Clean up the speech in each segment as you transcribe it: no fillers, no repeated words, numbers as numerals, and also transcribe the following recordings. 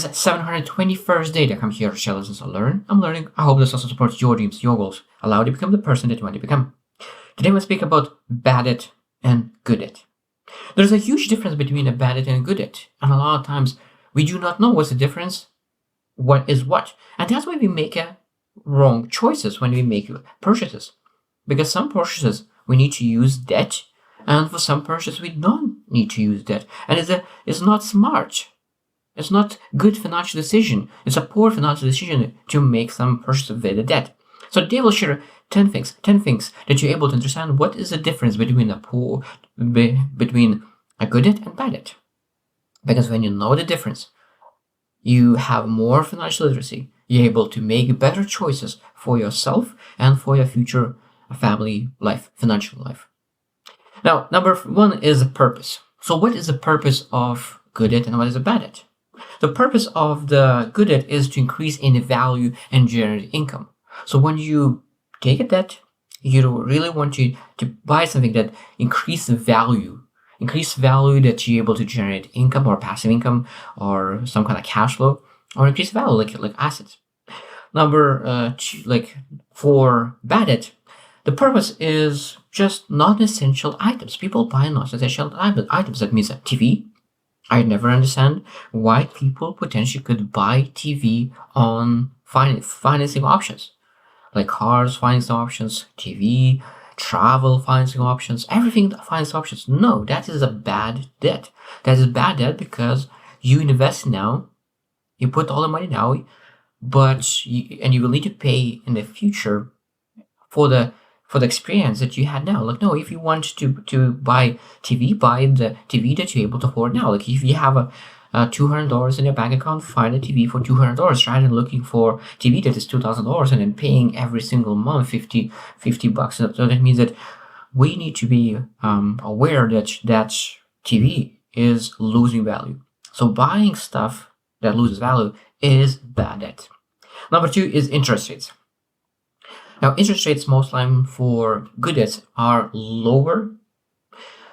is 721st day to come here to share lessons I learn. I'm learning. I hope this also supports your dreams, your goals. Allow you to become the person that you want to become. Today we'll speak about bad at and good at. There's a huge difference between a bad at and a good at. And a lot of times we do not know what's the difference, what is what. And that's why we make wrong choices when we make purchases. Because some purchases we need to use debt, and for some purchases we don't need to use debt. And it's not smart. It's not good financial decision. It's a poor financial decision to make some purchases with a debt. So today we'll share 10 things that you're able to understand what is the difference between between a good debt and bad debt. Because when you know the difference, you have more financial literacy. You're able to make better choices for yourself and for your future family life, financial life. Now, number one is purpose. So what is the purpose of good debt and what is a bad debt? The purpose of the good debt is to increase in value and generate income. So when you take a debt, you really want to buy something that increases value that you're able to generate income or passive income or some kind of cash flow or increase value like assets. Number two, for bad debt, the purpose is just non-essential items. People buy non-essential items. That means a TV. I never understand why people potentially could buy TV on financing options, like cars financing options, TV, travel financing options, everything financing options. No, that is a bad debt. That is bad debt because you invest now, you put all the money now, but you will need to pay in the future for the experience that you had now. Like, no, if you want to buy TV, buy the TV that you're able to afford now. Like, if you have a $200 in your bank account, find a TV for $200 rather than looking for TV that is $2,000 and then paying every single month $50. So that means that we need to be aware that TV is losing value. So buying stuff that loses value is bad debt. Number two is interest rates. Now, interest rates most time for good debts are lower,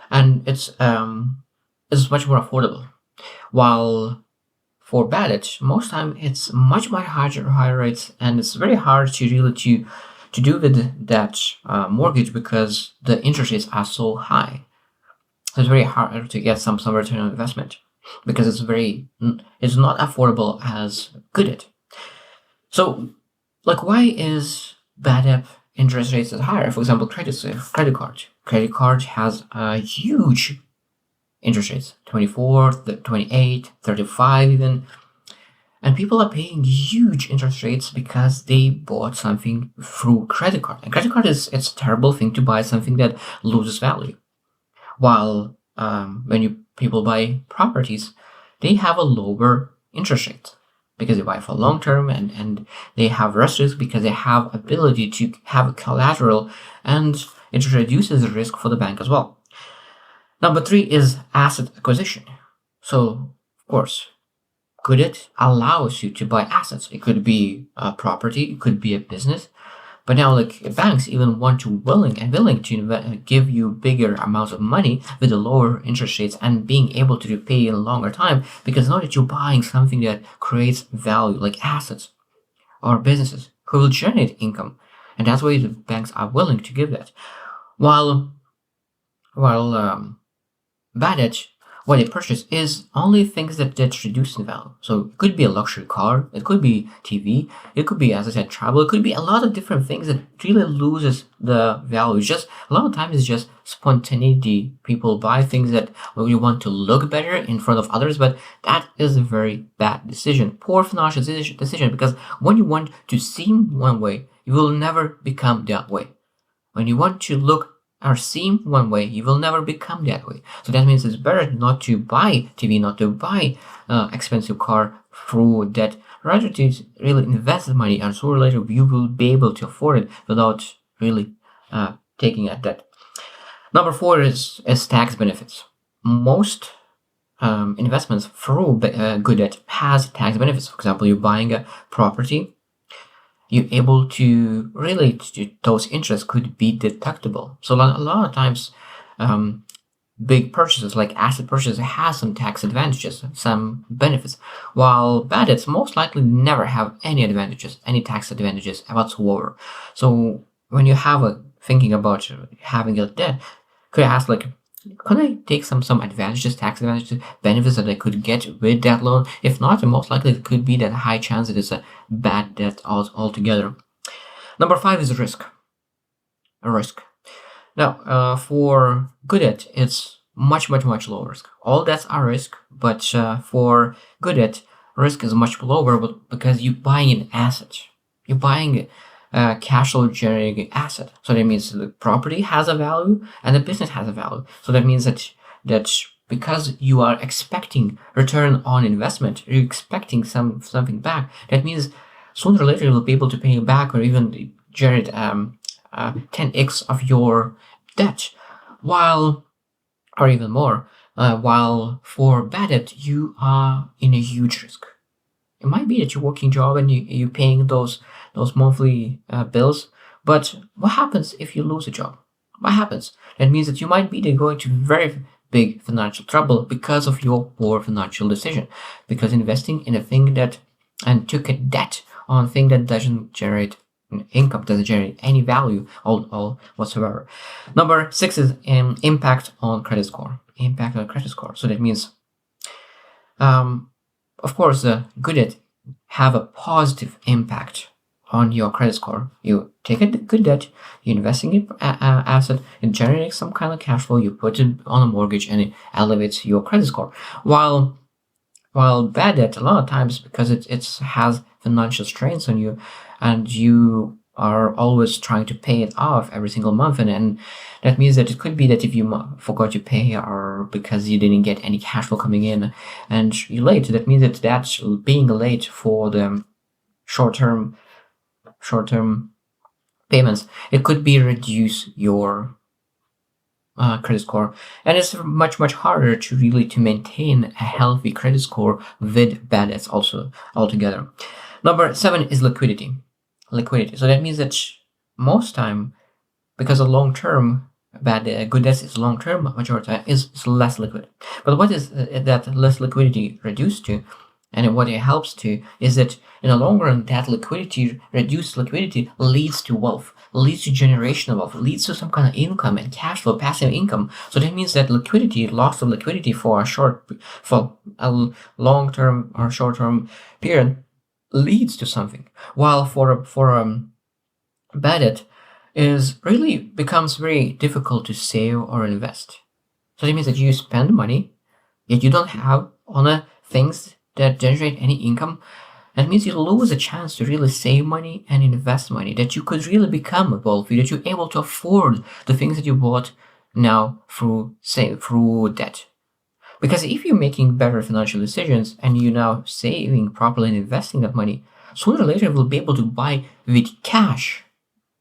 and it's much more affordable. While for bad debt, most time it's much higher rates, and it's very hard to really to do with that mortgage because the interest rates are so high. So it's very hard to get some return on investment because it's not affordable as good debt. So, like, why is bad debt interest rates is higher? For example, credit card. Credit card has a huge interest rates, 24, 28, 35 even. And people are paying huge interest rates because they bought something through credit card. And credit card it's a terrible thing to buy something that loses value. While when people buy properties, they have a lower interest rate because they buy for long term and they have less risk because they have ability to have collateral, and it reduces the risk for the bank as well. Number three is asset acquisition. So, of course, good debt allows you to buy assets. It could be a property, it could be a business. But now, like, banks even want to willing to give you bigger amounts of money with the lower interest rates and being able to repay in a longer time, because now that you're buying something that creates value, like assets or businesses who will generate income, and that's why the banks are willing to give that. While bad debt, what they purchase is only things that reduce in value. So it could be a luxury car, it could be TV, it could be, as I said, travel, it could be a lot of different things that really loses the value. Just a lot of times it's just spontaneity. People buy things that you want to look better in front of others, but that is a very bad decision. Poor financial decision, because when you want to seem one way, you will never become that way. When you want to look or seem one way, you will never become that way. So that means it's better not to buy TV, not to buy expensive car through debt, rather to really invest the money, and sooner or later you will be able to afford it without really taking a debt. Number four is tax benefits. Most investments through good debt has tax benefits. For example, you're buying a property, you're able to those interests could be deductible. So a lot of times big purchases like asset purchases has some tax advantages, some benefits, while bad debts most likely never have any advantages, any tax advantages whatsoever. So when you have a thinking about having a debt, could I ask like, could I take some advantages, tax advantages, benefits that I could get with that loan? If not, then most likely it could be that high chance it is a bad debt altogether. Number 5 is risk. A risk. Now, for good debt, it's much lower risk. All debts are risk, but for good debt, risk is much lower because you're buying an asset. You're buying a cash flow generating asset. So that means the property has a value and the business has a value. So that means that because you are expecting return on investment, you're expecting something back. That means sooner or later you'll be able to pay you back or even generate 10x of your debt, while or even more. While for bad debt, you are in a huge risk. It might be that you're working job and you're paying those monthly bills, but what happens if you lose a job? What happens? That means that you might be going to very big financial trouble because of your poor financial decision, because investing in a thing and took a debt on a thing that doesn't generate income, doesn't generate any value all whatsoever. Number 6 is impact on credit score. Impact on credit score. So that means, of course, good debt have a positive impact on your credit score. You take a good debt, you invest in an asset, it generates some kind of cash flow, you put it on a mortgage, and it elevates your credit score. While bad debt, a lot of times, because it has financial strains on you, and you are always trying to pay it off every single month, and that means that it could be that if you forgot to pay or because you didn't get any cash flow coming in and you're late, that means that being late for the short-term payments, it could be reduce your credit score, and it's much harder to maintain a healthy credit score with bad debts also altogether. Number 7 is liquidity. So that means that most time, because of long term good debts is long term, majority is less liquid. But what is that less liquidity reduced to? And what it helps to is that in the long run, that reduced liquidity leads to wealth, leads to generational wealth, leads to some kind of income and cash flow, passive income. So that means that loss of liquidity for a long-term or short-term period leads to something. While for bad debt is really becomes very difficult to save or invest. So that means that you spend money, yet you don't have on things that generate any income. That means you lose a chance to really save money and invest money, that you could really become wealthy, that you're able to afford the things that you bought now through debt. Because if you're making better financial decisions and you're now saving properly and investing that money, sooner or later you will be able to buy with cash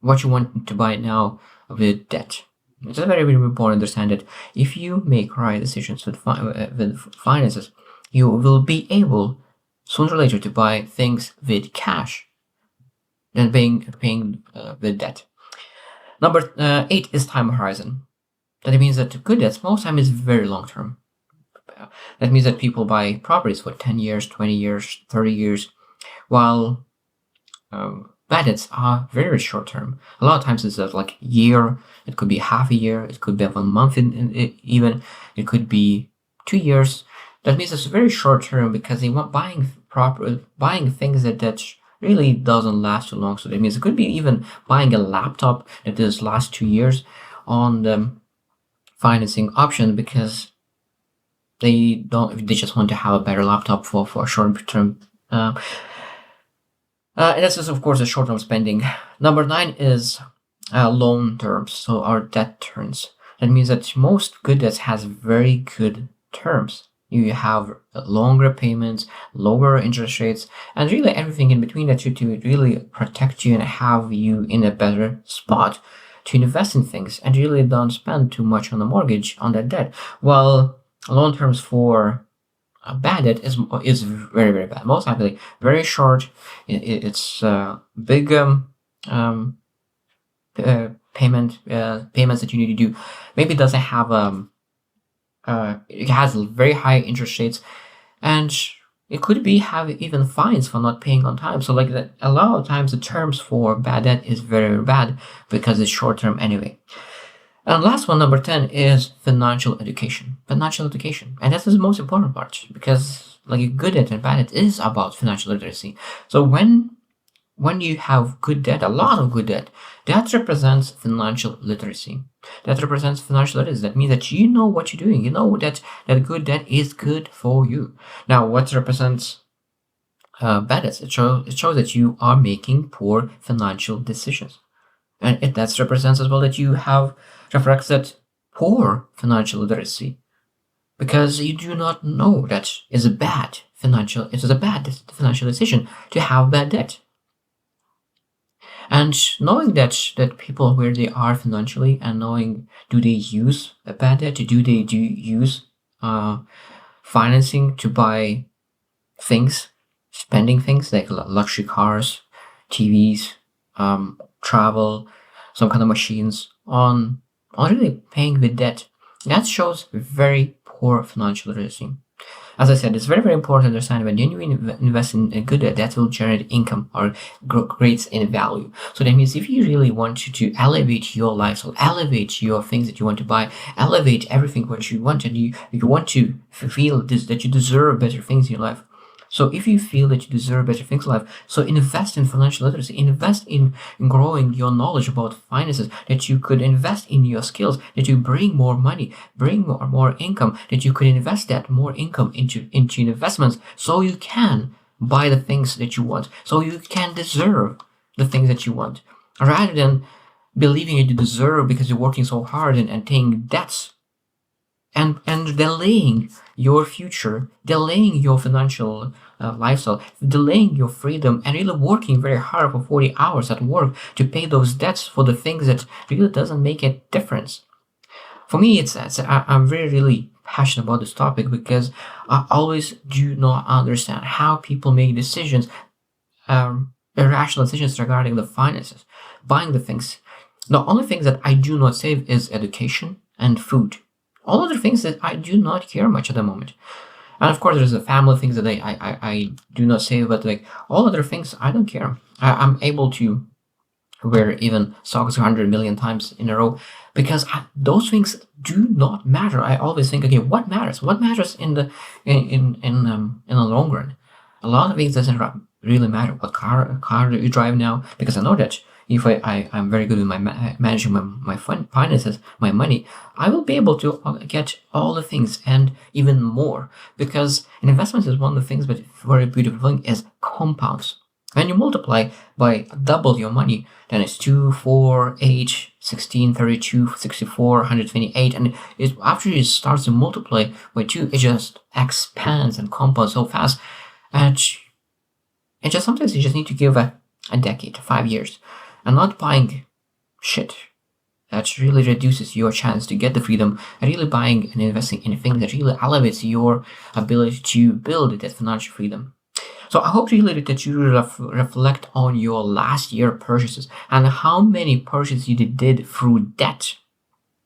what you want to buy now with debt. It's very, very important to understand that if you make right decisions with finances, you will be able sooner or later to buy things with cash than paying with debt. Number 8 is time horizon. That means that good debts most time is very long term. That means that people buy properties for 10 years, 20 years, 30 years, while bad debts are very short term. A lot of times it's like a year, it could be half a year, it could be 1 month, even it could be 2 years. That means it's very short term because they want buying things that really doesn't last too long. So that means it could be even buying a laptop that does last 2 years on the financing option because they just want to have a better laptop for a short term. And this is of course a short term spending. Number 9 is loan terms, so our debt terms. That means that most good debts has very good terms. You have longer payments, lower interest rates, and really everything in between that to really protect you and have you in a better spot to invest in things and really don't spend too much on the mortgage on that debt. While loan terms for bad debt is very, very bad. Most likely very short. It's big payments that you need to do. Maybe it doesn't have it has very high interest rates, and it could be have even fines for not paying on time. So like that, a lot of times the terms for bad debt is very, very bad because it's short term anyway. And last one, number 10, is financial education. Financial education. And that's the most important part because like good debt and bad debt is about financial literacy. So when you have good debt, a lot of good debt, that represents financial literacy. That represents financial literacy. That means that you know what you're doing. You know that good debt is good for you. Now, what represents bad debts? It shows that you are making poor financial decisions. And that represents as well that you have reflects that poor financial literacy because you do not know that it is a bad financial decision to have bad debt. And knowing that people where they are financially and knowing do they use a bad debt, do they use financing to buy things, spending things like luxury cars, TVs, travel, some kind of machines on really paying with debt. That shows very poor financial literacy. As I said, it's very, very important to understand when you invest in a good debt, that will generate income or grades in value. So that means if you really want to elevate your lifestyle, elevate your things that you want to buy, elevate everything what you want, and you want to feel this, that you deserve better things in your life. So if you feel that you deserve better things in life, so invest in financial literacy, invest in growing your knowledge about finances, that you could invest in your skills, that you bring more money, bring more income, that you could invest that more income into investments so you can buy the things that you want, so you can deserve the things that you want, rather than believing that you deserve because you're working so hard and paying debts and delaying your future, delaying your financial lifestyle, delaying your freedom, and really working very hard for 40 hours at work to pay those debts for the things that really doesn't make a difference. For me, I'm really, really passionate about this topic because I always do not understand how people make decisions, irrational decisions regarding the finances, buying the things. The only things that I do not save is education and food. All other things that I do not care much at the moment. And of course, there's the family things that I do not save, but like all other things, I don't care. I'm able to wear even socks 100 million times in a row because those things do not matter. I always think, okay, what matters? What matters in the long run? A lot of things doesn't really matter. What car do you drive now? Because I know that if I'm very good with my managing my finances, my money, I will be able to get all the things and even more. Because an investment is one of the things, but very beautiful thing is compounds. When you multiply by double your money, then it's 2, 4, 8, 16, 32, 64, 128. And after it starts to multiply by 2, it just expands and compounds so fast. And just sometimes you just need to give a decade, 5 years. And not buying shit that really reduces your chance to get the freedom, and really buying and investing in things that really elevates your ability to build that financial freedom. So I hope really that you reflect on your last year purchases and how many purchases you did through debt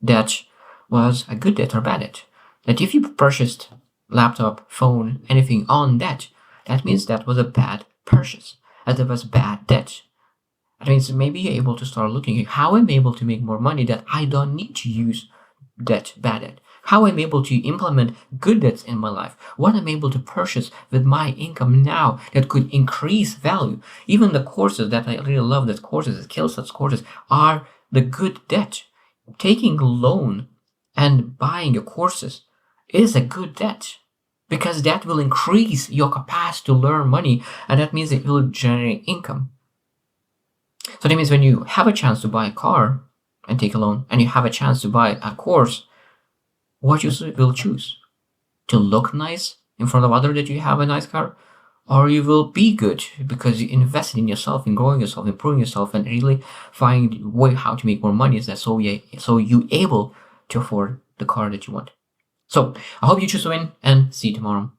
that was a good debt or bad debt. That if you purchased laptop, phone, anything on debt, that means that was a bad purchase, that it was bad debt. That means maybe you're able to start looking at how I'm able to make more money that I don't need to use debt, bad debt. How I'm able to implement good debts in my life. What I'm able to purchase with my income now that could increase value. Even the courses that I really love, that courses, the Skillsets courses, are the good debt. Taking a loan and buying your courses is a good debt. Because that will increase your capacity to learn money, and that means it will generate income. So that means when you have a chance to buy a car and take a loan, and you have a chance to buy a course, what you will choose? To look nice in front of others that you have a nice car? Or you will be good because you invested in yourself, in growing yourself, improving yourself, and really find a way how to make more money so you able to afford the car that you want. So I hope you choose to win, and see you tomorrow.